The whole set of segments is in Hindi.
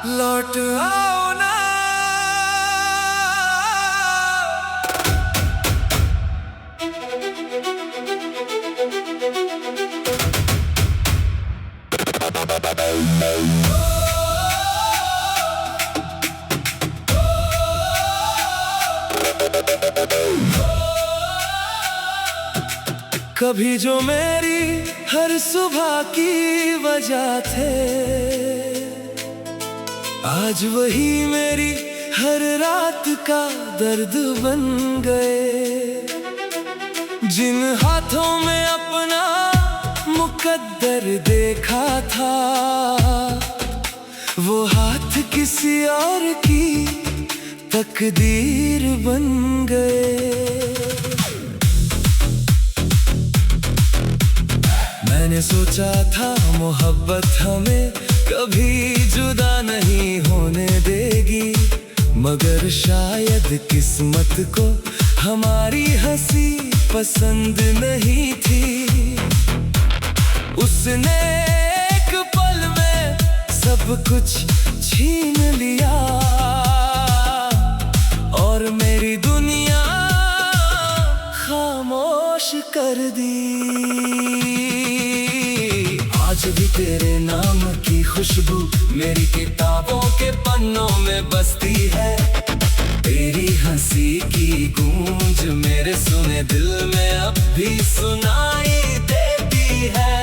लौट आओ ना। कभी जो मेरी हर सुबह की वजह थे, आज वही मेरी हर रात का दर्द बन गए। जिन हाथों में अपना मुकद्दर देखा था, वो हाथ किसी और की तकदीर बन गए। मैंने सोचा था मोहब्बत हमें कभी जुदा नहीं होने देगी, मगर शायद किस्मत को हमारी हंसी पसंद नहीं थी। उसने एक पल में सब कुछ छीन लिया और मेरी दुनिया खामोश कर दी। आज भी तेरे नाम की खुशबू मेरी किताबों के पन्नों में बसती है। तेरी हंसी की गूंज मेरे सुने दिल में अब भी सुनाई देती है।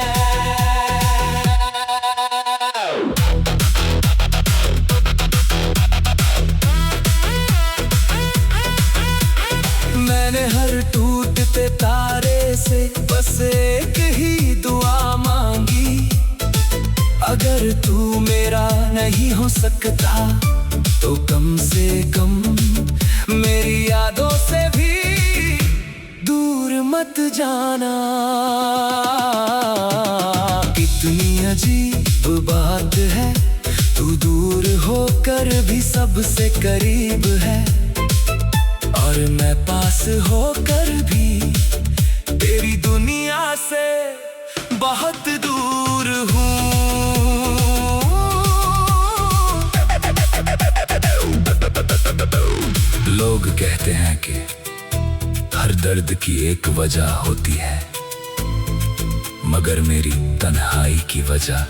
मैंने हर टूटते तारे से बस एक ही दुआ मांगी, अगर तू मेरा नहीं हो सकता तो कम से कम मेरी यादों से भी दूर मत जाना। कितनी अजीब बात है, तू दूर होकर भी सबसे करीब है, और मैं पास होकर भी तेरी दुनिया से बहुत दूर हूँ। लोग कहते हैं कि हर दर्द की एक वजह होती है, मगर मेरी तन्हाई की वजह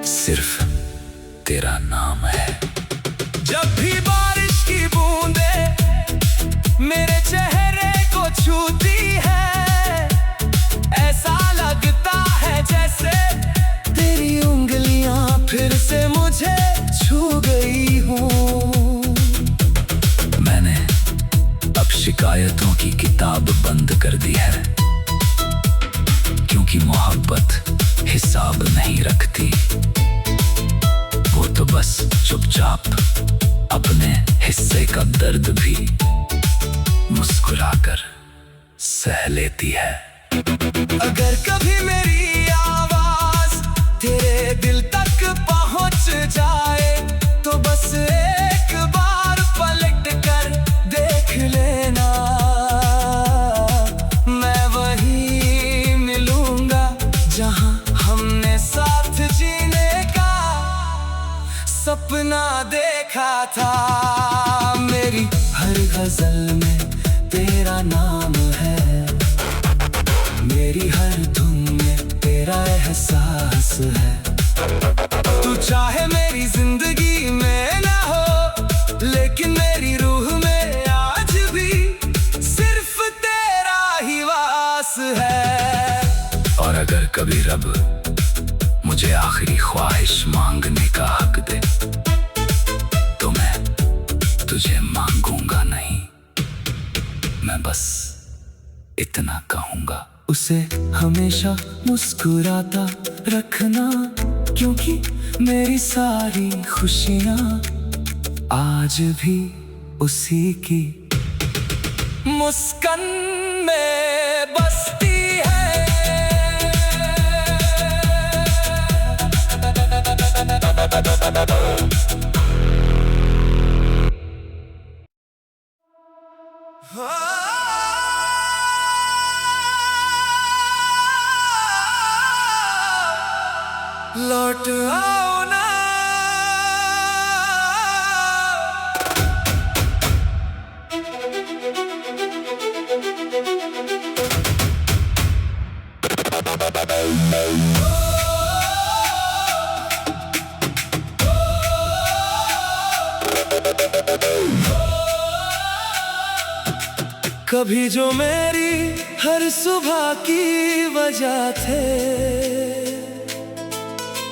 सिर्फ तेरा नाम है। जब भी बारिश की बूंदें मेरे चेहरे को छूती है, ऐसा लगता है जैसे तेरी उंगलियां फिर से मुझे छू गई हूँ। मैंने अब शिकायतों की किताब बंद कर दी है, क्योंकि मोहब्बत हिसाब नहीं रखती। वो तो बस चुपचाप अपने हिस्से का दर्द भी मुस्कुराकर सह लेती है। अगर कभी मेरी आवाज तेरे दिल तक पहुंच जाए तो बस एक बार पलट कर देख लेना। मैं वहीं मिलूंगा जहां हमने साथ जीने का सपना देखा था। मेरी हर गजल में तेरा नाम है, मेरी हर धुन में तेरा एहसास है। तू चाहे मेरी जिंदगी में ना हो, लेकिन मेरी रूह में आज भी सिर्फ तेरा ही वास है। और अगर कभी रब मुझे आखिरी ख्वाहिश मांगने का हक दे तो मैं तुझे मांगूंगा नहीं, मैं बस इतना कहूंगा, उसे हमेशा मुस्कुराता रखना, क्योंकि मेरी सारी खुशियां आज भी उसी की मुस्कान में बसती है। लौट आओ ना। कभी जो मेरी हर सुबह की वजह थे,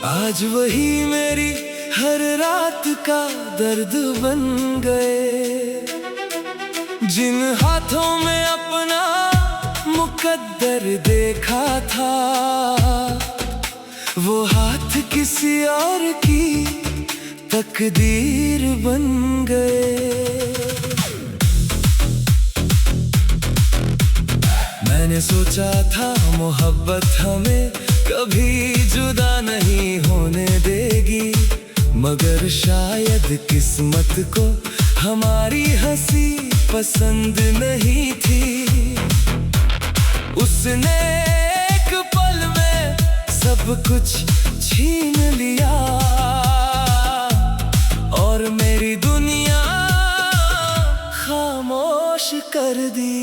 आज वही मेरी हर रात का दर्द बन गए। जिन हाथों में अपना मुकद्दर देखा था, वो हाथ किसी और की तकदीर बन गए। मैंने सोचा था मोहब्बत हमें कभी जुदा नहीं होने देगी, मगर शायद किस्मत को हमारी हंसी पसंद नहीं थी। उसने एक पल में सब कुछ छीन लिया और मेरी दुनिया खामोश कर दी।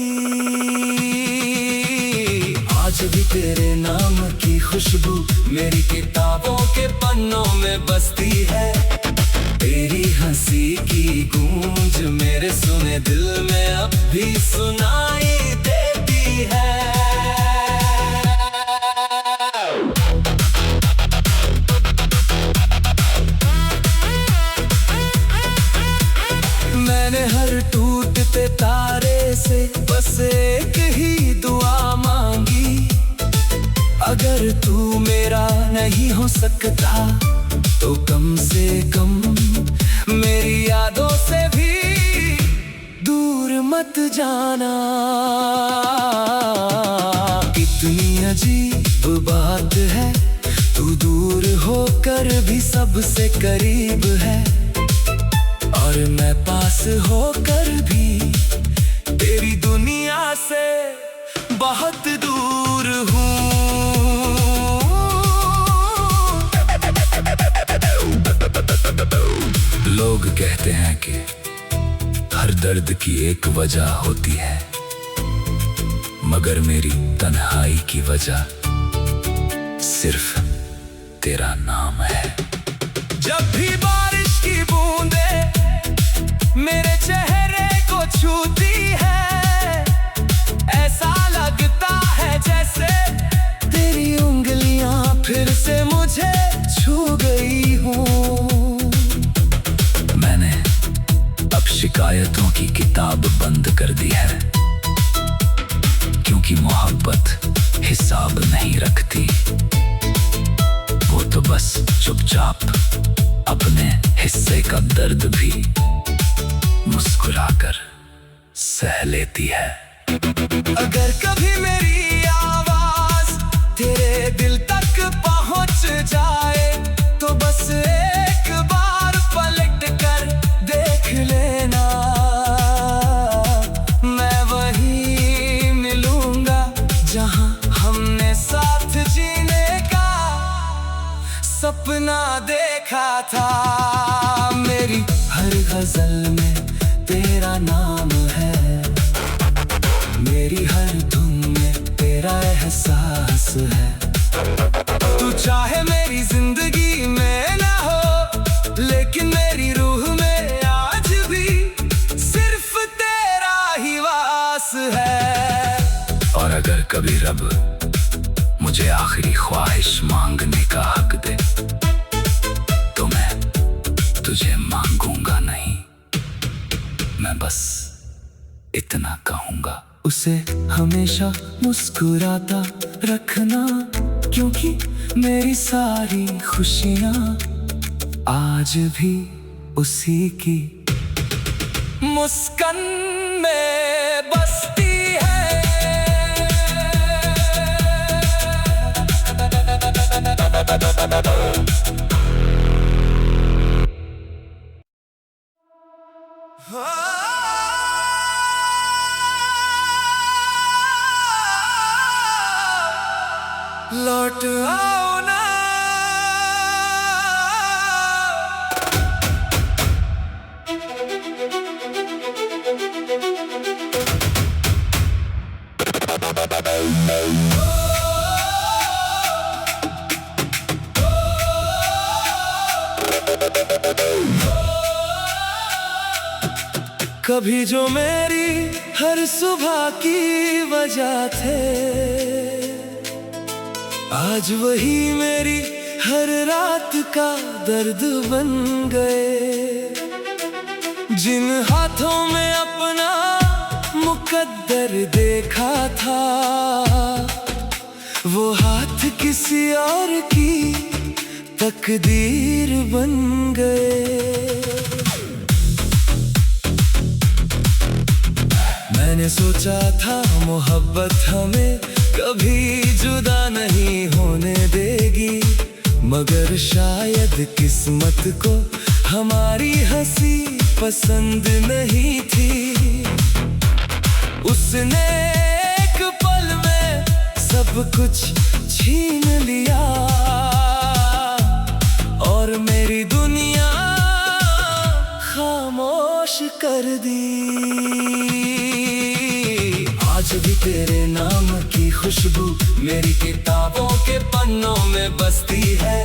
आज भी तेरे नाम की खुशबू मेरी किताबों के पन्नों में बसती है। तेरी हंसी की गूंज मेरे सुने दिल में अब भी सुनाई देती है। मैंने हर टूटते तारे से बस एक ही दुआ मांगी, अगर तू मेरा नहीं हो सकता तो कम से कम मेरी यादों से भी दूर मत जाना। कितनी अजीब बात है, तू दूर होकर भी सबसे करीब है, और मैं पास होकर भी तेरी दुनिया से बहुत दूर हूँ। लोग कहते हैं कि हर दर्द की एक वजह होती है, मगर मेरी तन्हाई की वजह सिर्फ तेरा नाम है। जब भी बारिश की बूंदें मेरे चेहरे को छूती है, ऐसा लगता है जैसे तेरी उंगलियां फिर से मुझे छू गई हूँ। मैंने अब शिकायतों की किताब बंद कर दी है, क्योंकि मोहब्बत हिसाब नहीं रखती। वो तो बस चुपचाप अपने हिस्से का दर्द भी मुस्कुराकर सह लेती है। अगर कभी मेरी आवाज तेरे दिल तक पहुंच जाए तो बस एक बार पलट कर देख लेना। मैं वहीं मिलूंगा जहां हमने साथ जीने का सपना देखा था। मेरी हर गजल में तेरा नाम है, मेरी हर धुन में तेरा एहसास है। तू चाहे मेरी जिंदगी में ना हो, लेकिन मेरी रूह में आज भी सिर्फ तेरा ही वास है। और अगर कभी रब मुझे आखिरी ख्वाहिश मांगने का हक दे तो मैं तुझे मांगूंगा नहीं, मैं बस इतना कहूंगा, उसे हमेशा मुस्कुराता रखना, क्योंकि मेरी सारी खुशियां आज भी उसी की मुस्कान में बसती है। लौट आओ ना। कभी जो मेरी हर सुबह की वजह थे, आज वही मेरी हर रात का दर्द बन गए। जिन हाथों में अपना मुकद्दर देखा था, वो हाथ किसी और की तकदीर बन गए। मैंने सोचा था मोहब्बत हमें कभी जुदा नहीं होने देगी, मगर शायद किस्मत को हमारी हंसी पसंद नहीं थी। उसने एक पल में सब कुछ छीन लिया और मेरी दुनिया खामोश कर दी। आज भी तेरे नाम की खुशबू मेरी किताबों के पन्नों में बसती है।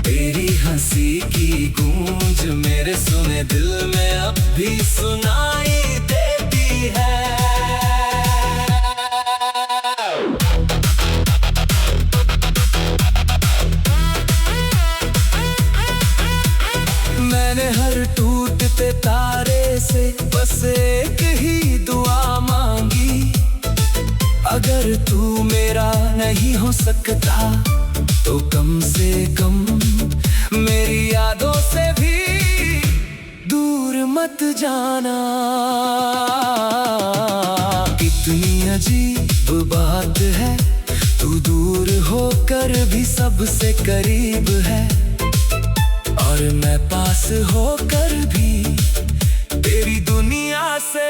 तेरी हंसी की गूंज मेरे सुने दिल में अब भी सुनाई देती है। मैंने हर टूटते तारे से बस एक ही दुआ मांगी, अगर तू मेरा नहीं हो सकता तो कम से कम मेरी यादों से भी दूर मत जाना। कितनी अजीब बात है, तू दूर होकर भी सबसे करीब है, और मैं पास होकर भी तेरी दुनिया से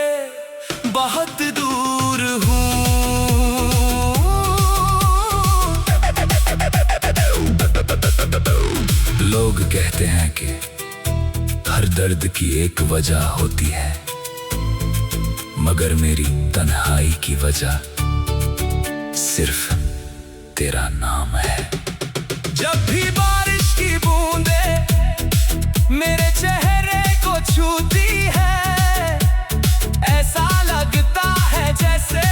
बहुत दूर हूँ। लोग कहते हैं कि हर दर्द की एक वजह होती है, मगर मेरी तन्हाई की वजह सिर्फ तेरा नाम है। जब भी बारिश की बूंदें मेरे चेहरे को छूती है, ऐसा लगता है जैसे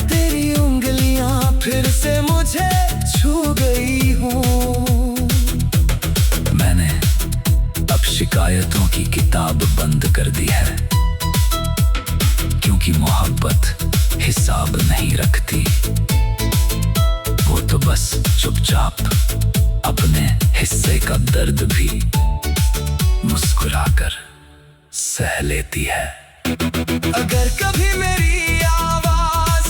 तेरी उंगलियां फिर से मुझे छू गई हूँ। मैंने अब शिकायतों की किताब बंद कर दी है, क्योंकि मोहब्बत हिसाब नहीं रखती। वो तो बस चुपचाप अपने हिस्से का दर्द भी मुस्कुराकर सह लेती है। अगर कभी मेरी आवाज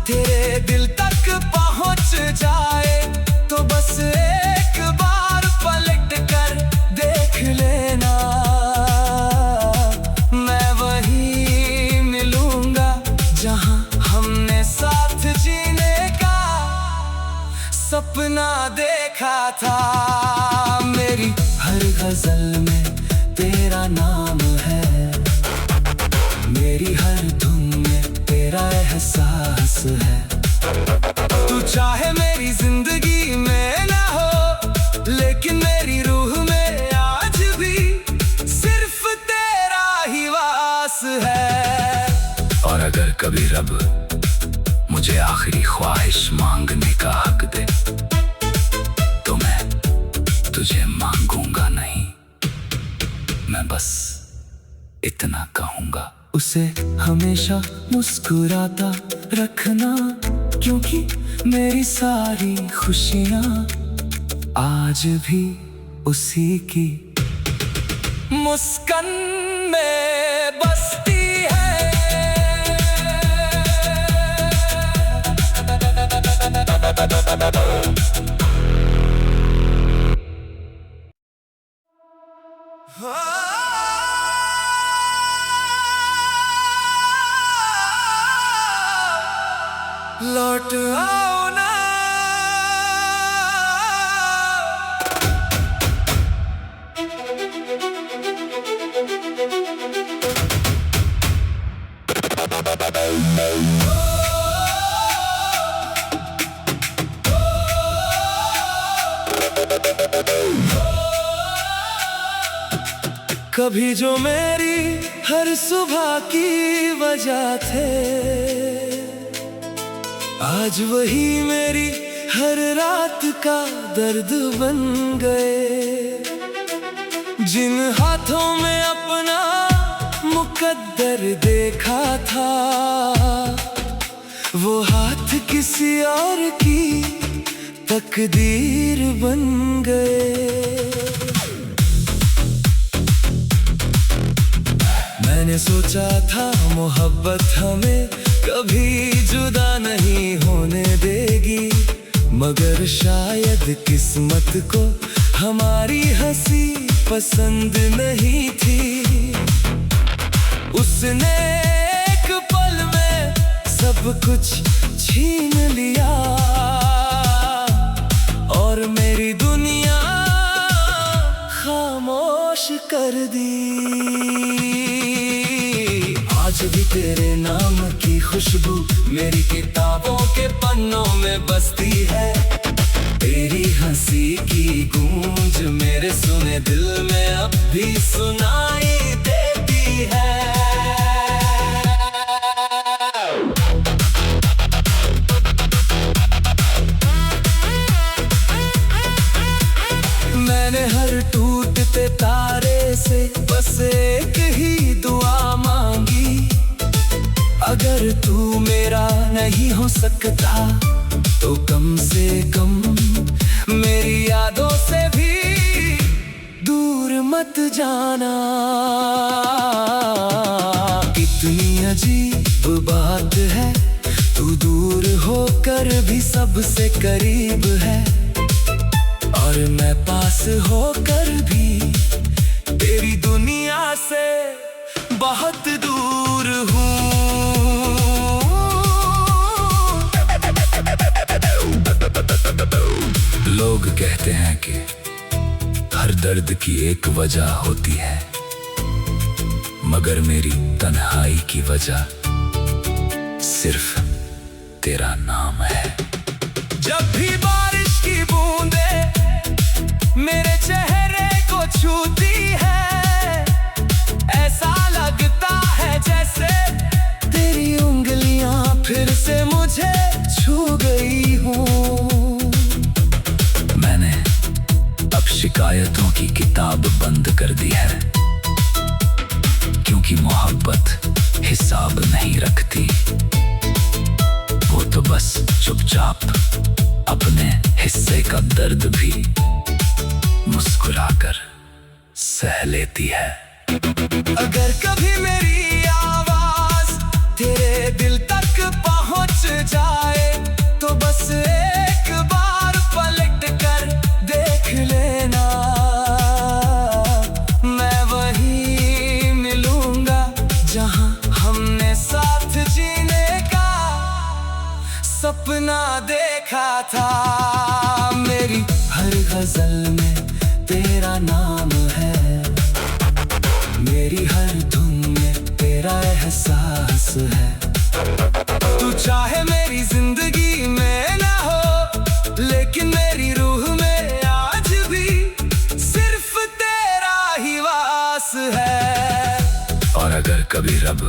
तेरे दिल तक पहुंच जाए तो बस एक बार पलट कर देख लेना। मैं वहीं मिलूंगा जहां हमने साथ जीने का सपना देखा था। मेरी हर गजल में तेरा नाम है, मेरी हर धुन में तेरा एहसास है। तू चाहे मेरी जिंदगी में ना हो, लेकिन मेरी रूह में आज भी सिर्फ तेरा ही वास है। और अगर कभी रब मुझे आखिरी ख्वाहिश मांगने का हक दे तो मैं तुझे मांगूंगा नहीं, मैं बस इतना कहूंगा, उसे हमेशा मुस्कुराता रखना, क्योंकि मेरी सारी खुशियां आज भी उसी की मुस्कान में बसती है। लौट आओ ना, कभी जो मेरी हर सुबह की वजह थे, आज वही मेरी हर रात का दर्द बन गए। जिन हाथों में अपना मुकद्दर देखा था, वो हाथ किसी और की तकदीर बन गए। मैंने सोचा था मोहब्बत हमें कभी जुदा नहीं होने देगी, मगर शायद किस्मत को हमारी हंसी पसंद नहीं थी। उसने एक पल में सब कुछ छीन लिया और मेरी दुनिया खामोश कर दी। आज भी तेरे नाम की खुशबू मेरी किताबों के पन्नों में बसती है। तेरी हंसी की गूंज मेरे सुने दिल में अब भी सुनाई देती है। मैंने हर टूटते तारे से बस एक ही दुआ मांगी, अगर तू मेरा नहीं हो सकता तो कम से कम मेरी यादों से भी दूर मत जाना। कितनी अजीब बात है, तू दूर होकर भी सबसे करीब है, और मैं पास होकर भी तेरी दुनिया से बहुत दूर हूँ। लोग कहते हैं कि हर दर्द की एक वजह होती है, मगर मेरी तन्हाई की वजह सिर्फ तेरा नाम है। जब भी बारिश की बूंदें मेरे चेहरे को छूती है, ऐसा लगता है जैसे तेरी उंगलियां फिर से मुझे छू गई हूँ। मैंने अब शिकायतों की किताब बंद कर दी है, क्योंकि मोहब्बत हिसाब नहीं रखती। वो तो बस चुपचाप अपने हिस्से का दर्द भी मुस्कुराकर सह लेती है। अगर कभी मेरी आवाज तेरे दिल तक पहुंच जाए तो बस एक बार पलट कर देख लेना। मैं वहीं मिलूंगा जहां हमने साथ जीने का सपना देखा था। मेरी हर गजल में तेरा नाम है, मेरी हर धुन में तेरा एहसास है। तू चाहे मेरी जिंदगी में ना हो, लेकिन मेरी रूह में आज भी सिर्फ तेरा ही वास है। और अगर कभी रब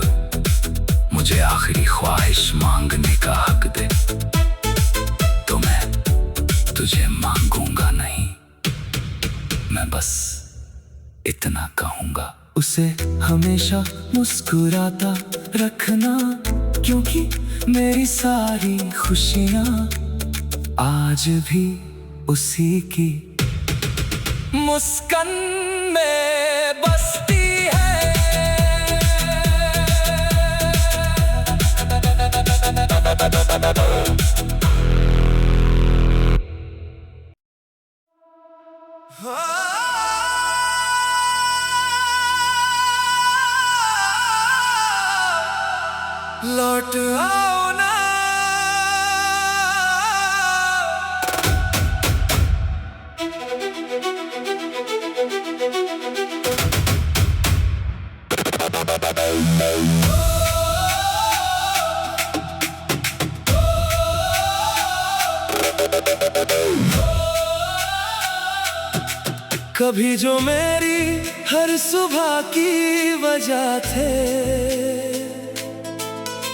मुझे आखिरी ख्वाहिश मांगने का हक दे तो मैं तुझे मांगूंगा नहीं, मैं बस इतना कहूंगा, उसे हमेशा मुस्कुराता रखना, क्योंकि मेरी सारी खुशियां आज भी उसी की मुस्कान में बसती है। लौट आओ ना, कभी जो मेरी हर सुबह की वजह थे,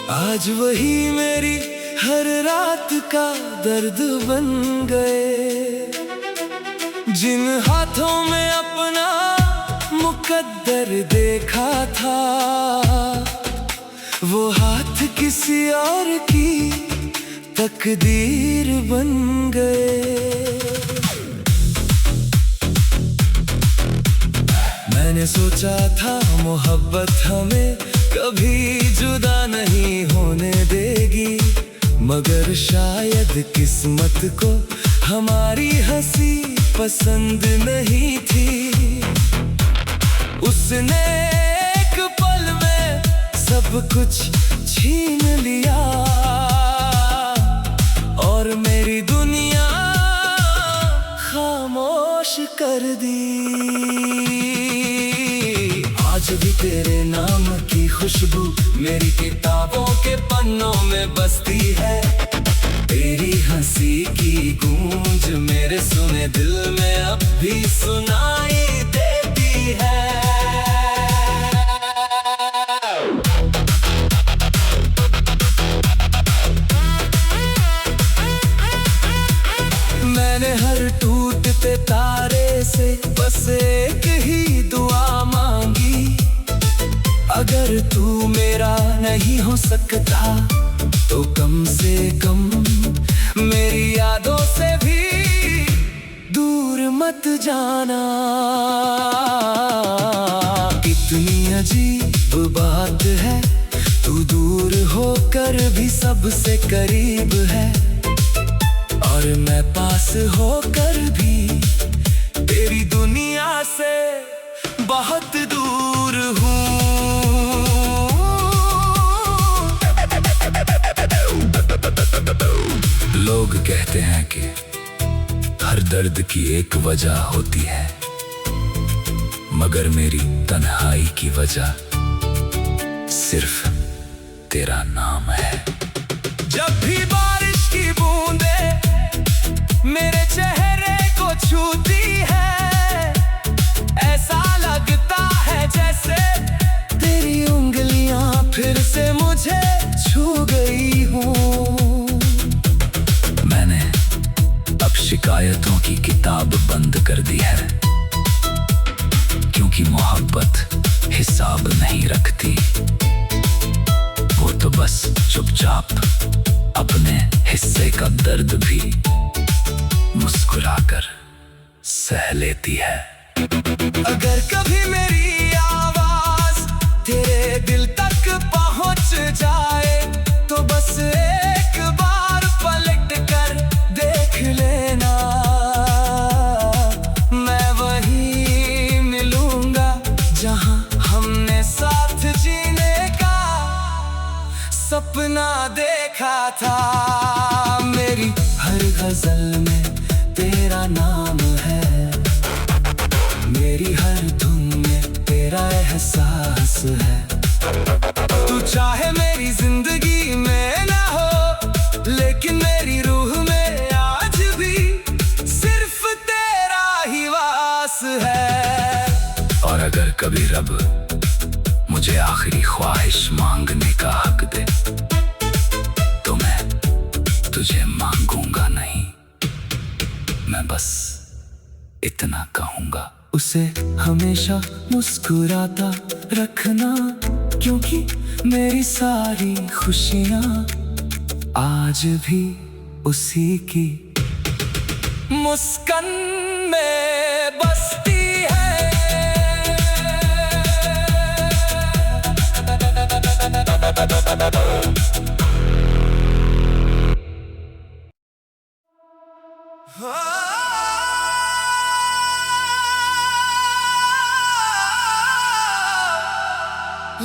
आज वही मेरी हर रात का दर्द बन गए। जिन हाथों में अपना मुकद्दर देखा था, वो हाथ किसी और की तकदीर बन गए। मैंने सोचा था मोहब्बत हमें कभी जुदा नहीं होने देगी, मगर शायद किस्मत को हमारी हंसी पसंद नहीं थी। उसने एक पल में सब कुछ छीन लिया और मेरी दुनिया खामोश कर दी। आज भी तेरे नाम की खुशबू मेरी किताबों के पन्नों में बसती है। तेरी हंसी की गूंज मेरे सुने दिल में अब भी सुनाई देती है। मैंने हर टूटते तारे से बस एक ही दुआ मांगी, अगर तू मेरा नहीं हो सकता तो कम से कम मेरी यादों से भी दूर मत जाना। कितनी अजीब बात है, तू दूर होकर भी सबसे करीब है, और मैं पास होकर भी तेरी दुनिया से बहुत दूर हूँ। लोग कहते हैं कि हर दर्द की एक वजह होती है, मगर मेरी तन्हाई की वजह सिर्फ तेरा नाम है। जब भी बारिश की बूंदें मेरे चेहरे को छूती है, ऐसा लगता है जैसे तेरी उंगलियां फिर से मुझे छू गई हूँ। मैंने अब शिकायतों की किताब बंद कर दी है, क्योंकि मोहब्बत हिसाब नहीं रखती। वो तो बस चुपचाप अपने हिस्से का दर्द भी मुस्कुराकर सह लेती है। अगर कभी मेरी आवाज तेरे दिल तक पहुंच जाए तो बस एक बार पलट कर देख लेना। मैं वहीं मिलूंगा जहां हमने साथ जीने का सपना देखा था। मेरी हर गजल में तेरा नाम है, मेरी हर धुन में तेरा एहसास है। तू चाहे मेरी जिंदगी में ना हो, लेकिन मेरी रूह में आज भी सिर्फ तेरा ही वास है। और अगर कभी रब मुझे आखिरी ख्वाहिश मांगने का हक दे तो मैं तुझे मांगूंगा नहीं, मैं बस इतना कहूंगा, उसे हमेशा मुस्कुराता रखना, क्योंकि मेरी सारी खुशियां आज भी उसी की मुस्कान में बसती है।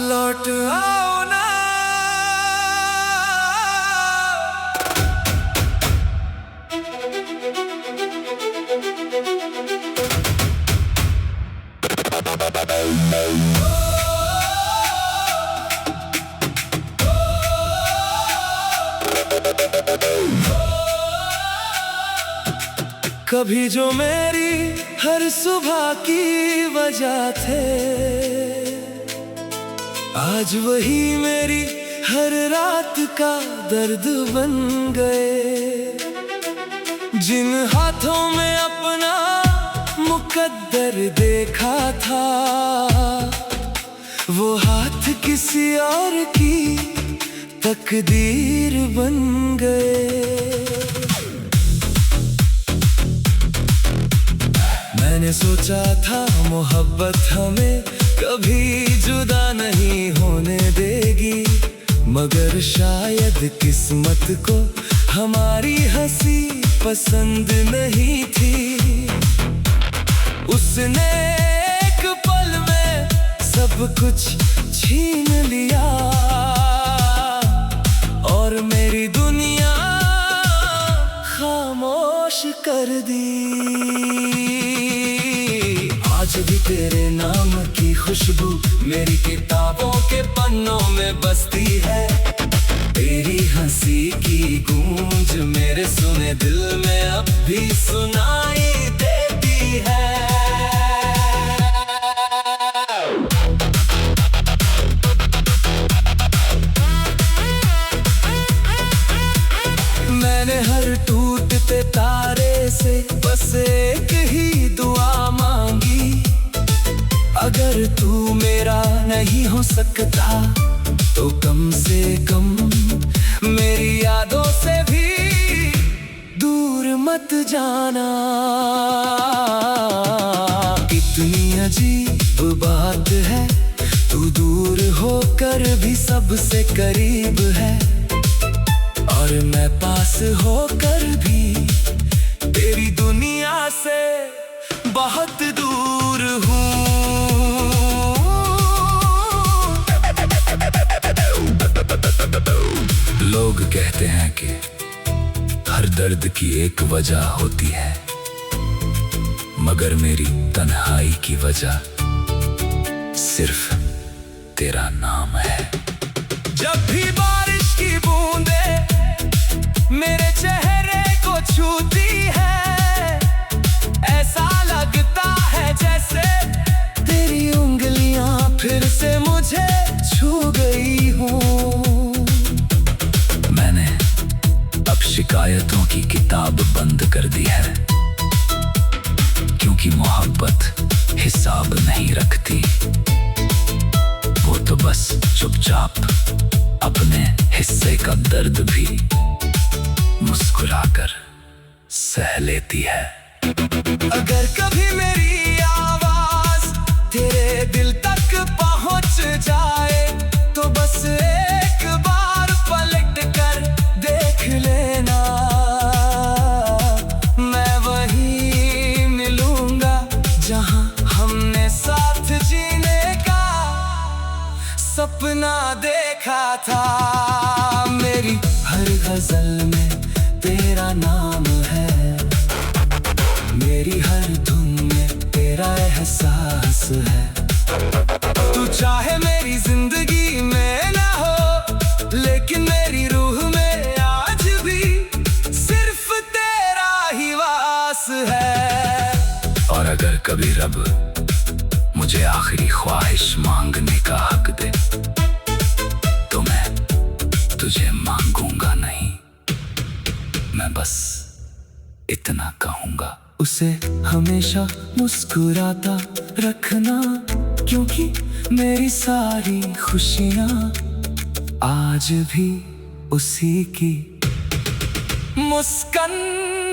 लौट आओ ना, कभी जो मेरी हर सुबह की वजह थे, आज वही मेरी हर रात का दर्द बन गए। जिन हाथों में अपना मुकद्दर देखा था, वो हाथ किसी और की तकदीर बन गए। मैंने सोचा था मोहब्बत हमें कभी जुदा नहीं होने देगी, मगर शायद किस्मत को हमारी हंसी पसंद नहीं थी। उसने एक पल में सब कुछ छीन लिया और मेरी दुनिया खामोश कर दी। आज भी तेरे नाम की खुशबू मेरी किताबों के पन्नों में बसती है। तेरी हंसी की गूंज मेरे सुने दिल में अब भी सुनाई देती है। मैंने हर टूटते तारे से बस एक ही दुआ मांगी, अगर तू मेरा नहीं हो सकता तो कम से कम मेरी यादों से भी दूर मत जाना। कितनी अजीब बात है, तू दूर होकर भी सबसे करीब है, और मैं पास होकर भी तेरी दुनिया से बहुत दूर हूँ। लोग कहते हैं कि हर दर्द की एक वजह होती है, मगर मेरी तन्हाई की वजह सिर्फ तेरा नाम है। जब भी बारिश की बूंदें मेरे चेहरे को छूती है, ऐसा लगता है जैसे तेरी उंगलियां फिर से मुझे छू गई हूँ। मैंने अब शिकायतों की किताब बंद कर दी है, क्योंकि मोहब्बत हिसाब नहीं रखती। वो तो बस चुपचाप अपने हिस्से का दर्द भी मुस्कुराकर सह लेती है। अगर कभी मेरी आवाज तेरे दिल तक पहुंच जाए तो बस एक बार पलट कर देख लेना। मैं वहीं मिलूंगा जहां हमने साथ जीने का सपना देखा था। मेरी हर गजल में तेरा नाम है, मेरी हर धुन में तेरा एहसास है। तू चाहे मेरी जिंदगी में ना हो, लेकिन मेरी रूह में आज भी सिर्फ तेरा ही वास है। और अगर कभी रब मुझे आखिरी ख्वाहिश मांगने का हक दे तो मैं तुझे मांगूंगा नहीं, मैं बस इतना कहूंगा, उसे हमेशा मुस्कुराता रखना, क्योंकि मेरी सारी खुशियां आज भी उसी की मुस्कान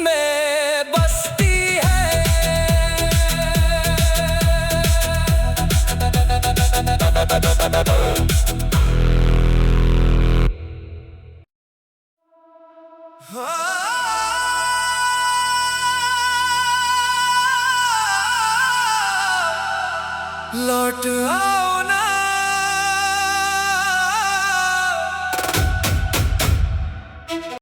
में बसती है। लौट आओ